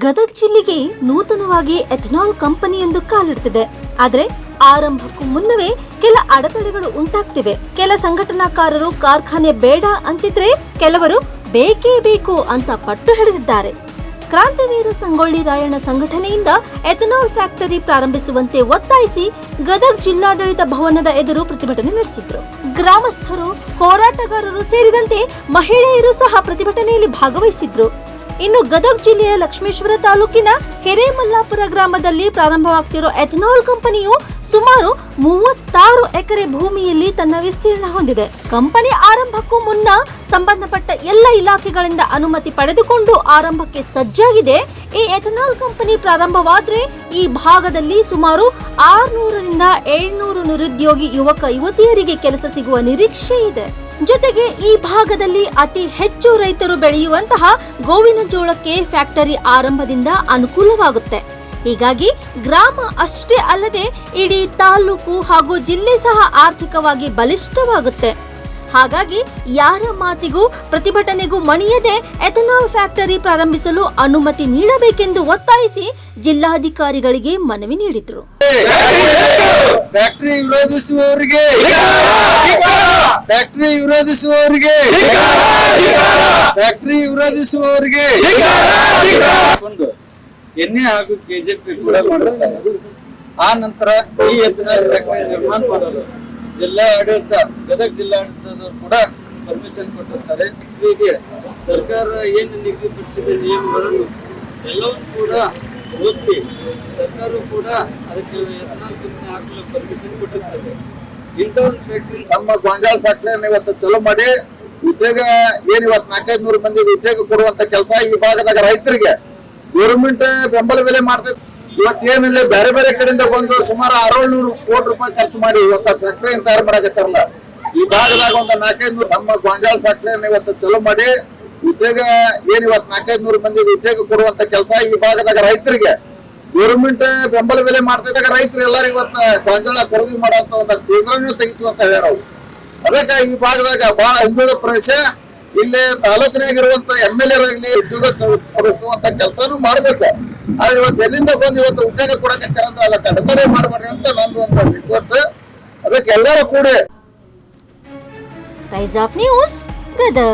ಗದಗ ಜಿಲ್ಲೆಗೆ ನೂತನವಾಗಿ ಎಥನಾಲ್ ಕಂಪನಿಯೊಂದು ಕಾಲಿಡುತ್ತಿದೆ. ಆದರೆ ಆರಂಭಕ್ಕೂ ಮುನ್ನವೇ ಕೆಲ ಅಡೆತಡೆಗಳು ಉಂಟಾಗ್ತಿವೆ. ಕೆಲ ಸಂಘಟನಾಕಾರರು ಕಾರ್ಖಾನೆ ಬೇಡ ಅಂತಿದ್ರೆ ಕೆಲವರು ಬೇಕೇ ಬೇಕು ಅಂತ ಪಟ್ಟು ಹಿಡಿದಿದ್ದಾರೆ. ಕ್ರಾಂತಿವೀರ ಸಂಗೊಳ್ಳಿ ರಾಯಣ್ಣ ಸಂಘಟನೆಯಿಂದ ಎಥನಾಲ್ ಫ್ಯಾಕ್ಟರಿ ಪ್ರಾರಂಭಿಸುವಂತೆ ಒತ್ತಾಯಿಸಿ ಗದಗ ಜಿಲ್ಲಾಡಳಿತ ಭವನದ ಎದುರು ಪ್ರತಿಭಟನೆ ನಡೆಸಿದ್ರು. ಗ್ರಾಮಸ್ಥರು, ಹೋರಾಟಗಾರರು ಸೇರಿದಂತೆ ಮಹಿಳೆಯರು ಸಹ ಪ್ರತಿಭಟನೆಯಲ್ಲಿ ಭಾಗವಹಿಸಿದ್ರು. ಇನ್ನು ಗದಗ ಜಿಲ್ಲೆಯ ಲಕ್ಷ್ಮೇಶ್ವರ ತಾಲೂಕಿನ ಹಿರೇಮಲ್ಲಾಪುರ ಗ್ರಾಮದಲ್ಲಿ ಪ್ರಾರಂಭವಾಗ್ತಿರೋ ಎಥನಾಲ್ ಕಂಪನಿಯು ಸುಮಾರು 36 ಎಕರೆ ಭೂಮಿಯಲ್ಲಿ ತನ್ನ ವಿಸ್ತೀರ್ಣ ಹೊಂದಿದೆ. ಕಂಪನಿ ಆರಂಭಕ್ಕೂ ಮುನ್ನ ಸಂಬಂಧಪಟ್ಟ ಎಲ್ಲ ಇಲಾಖೆಗಳಿಂದ ಅನುಮತಿ ಪಡೆದುಕೊಂಡು ಆರಂಭಕ್ಕೆ ಸಜ್ಜಾಗಿದೆ. ಈ ಎಥನಾಲ್ ಕಂಪನಿ ಪ್ರಾರಂಭವಾದ್ರೆ ಈ ಭಾಗದಲ್ಲಿ ಸುಮಾರು 600ರಿಂದ 700 ನಿರುದ್ಯೋಗಿ ಯುವಕ ಯುವತಿಯರಿಗೆ ಕೆಲಸ ಸಿಗುವ ನಿರೀಕ್ಷೆ ಇದೆ. ಜೊತೆಗೆ ಈ ಭಾಗದಲ್ಲಿ ಅತಿ ಹೆಚ್ಚು ರೈತರು ಬೆಳೆಯುವಂತಹ ಗೋವಿನ ಜೋಳಕ್ಕೆ ಫ್ಯಾಕ್ಟರಿ ಆರಂಭದಿಂದ ಅನುಕೂಲವಾಗುತ್ತೆ. ಹೀಗಾಗಿ ಗ್ರಾಮ ಅಷ್ಟೇ ಅಲ್ಲದೆ ಇಡೀ ತಾಲೂಕು ಹಾಗೂ ಜಿಲ್ಲೆ ಸಹ ಆರ್ಥಿಕವಾಗಿ ಬಲಿಷ್ಠವಾಗುತ್ತೆ. ಹಾಗಾಗಿ ಯಾರ ಮಾತಿಗೂ ಪ್ರತಿಭಟನೆಗೂ ಮಣಿಯದೆ ಎಥನಾಲ್ ಫ್ಯಾಕ್ಟರಿ ಪ್ರಾರಂಭಿಸಲು ಅನುಮತಿ ನೀಡಬೇಕೆಂದು ಒತ್ತಾಯಿಸಿ ಜಿಲ್ಲಾಧಿಕಾರಿಗಳಿಗೆ ಮನವಿ ನೀಡಿದರು. ಫ್ಯಾಕ್ಟರಿ ವಿರೋಧಿಸುವವರಿಗೆ ಎಣ್ಣೆ ಹಾಗೂ ಕೆಜೆಪಿ ಕೂಡ ಮಾಡುತ್ತಾರೆ. ಆ ನಂತರ ಈ ಎಥನಾಲ್ ಫ್ಯಾಕ್ಟರಿ ನಿರ್ಮಾಣ ಮಾಡಲು ಜಿಲ್ಲಾ ಆಡಳಿತ, ಗದಗ ಜಿಲ್ಲಾಡಳಿತದವರು ಕೂಡ ಪರ್ಮಿಷನ್ ಕೊಟ್ಟಿರ್ತಾರೆ. ಹೀಗೆ ಸರ್ಕಾರ ಏನು ನಿಗದಿಪಡಿಸಿದ ನಿಯಮಗಳನ್ನು ಎಲ್ಲವನ್ನೂ ಕೂಡ ಓದಿ ಸರ್ಕಾರ ಕೂಡ ಅದಕ್ಕೆ ಎಥನಾಲ್ ಕಂಪನಿ ಹಾಕಲು ಪರ್ಮಿಷನ್ ಕೊಟ್ಟಿರ್ತಾರೆ. ಇಂಥ ಒಂದು ಫ್ಯಾಕ್ಟರಿ ನಮ್ಮ ಗೋಂಜಾಳ ಫ್ಯಾಕ್ಟರಿಯನ್ನು ಇವತ್ತು ಚಲೋ ಮಾಡಿ ಉದ್ಯೋಗ ಏನ್ ಇವತ್ತು 400-500 ಮಂದಿಗೆ ಉದ್ಯೋಗ ಕೊಡುವಂತ ಕೆಲಸ ಈ ಭಾಗದಾಗ ರೈತರಿಗೆ ಗೌರ್ಮೆಂಟ್ ಬೆಂಬಲ ಬೆಲೆ ಮಾಡ್ತೈತಿ. ಇವತ್ತೇನಿಲ್ಲ ಬೇರೆ ಬೇರೆ ಕಡೆಯಿಂದ ಬಂದು ಸುಮಾರು 600 ಕೋಟಿ ರೂಪಾಯಿ ಖರ್ಚು ಮಾಡಿ ಇವತ್ತು ಫ್ಯಾಕ್ಟರಿ ತಯಾರು ಮಾಡಕತ್ತಾರಲ್ಲ. ಈ ಭಾಗದಾಗ ಒಂದು 400-500 ನಮ್ಮ ಗೋಂಜಾಳ ಫ್ಯಾಕ್ಟರಿಯನ್ನು ಇವತ್ತು ಚಲೋ ಮಾಡಿ ಉದ್ಯೋಗ ಏನ್ ಇವತ್ತು 400-500 ಮಂದಿಗೆ ಉದ್ಯೋಗ ಕೊಡುವಂತ ಕೆಲಸ ಈ ಭಾಗದಾಗ ರೈತರಿಗೆ ಗೌರ್ಮೆಂಟ್ ಬೆಂಬಲ ಬೆಲೆ ಮಾಡ್ತಿದ್ದಾಗ ರೈತರು ಎಲ್ಲರಿಗೂ ಇವತ್ತು ಗೋಂಜಾಳ ಖರೀದಿ ಮಾಡುವಂತ ಒಂದು ಕೇಂದ್ರನೂ ತೆಗಿತು ಅಂತ ಹೇಳ್ಯಾರ. ಅದಕ್ಕೆ ಈ ಭಾಗದಾಗ ಬಹಳ ಹಿಂದುಳಿದ ಪ್ರದೇಶ, ಇಲ್ಲಿ ತಾಲೂಕಿನಾಗಿರುವಂತ MLA ಆಗಲಿ ಉದ್ಯೋಗ ಕೊಡಿಸುವಂತ ಕೆಲಸನೂ ಮಾಡ್ಬೇಕು. ಆದ್ರೆ ಇವತ್ತು ಎಲ್ಲಿಂದ ಬಂದು ಇವತ್ತು ಉದ್ಯೋಗ ಕೊಡಕತ್ತಾರ ಅಂತ ಅಲ್ಲ ತಡೆ ಮಾಡಬೇಡ್ರಿ ಅಂತ ನಂದು ಒಂದು ರಿಕ್ವೆಸ್ಟ್. ಅದಕ್ಕೆ ಎಲ್ಲರೂ ಕೂಡ ರೈಸ್ ಆಫ್ ನ್ಯೂಸ್ ಗದಗ.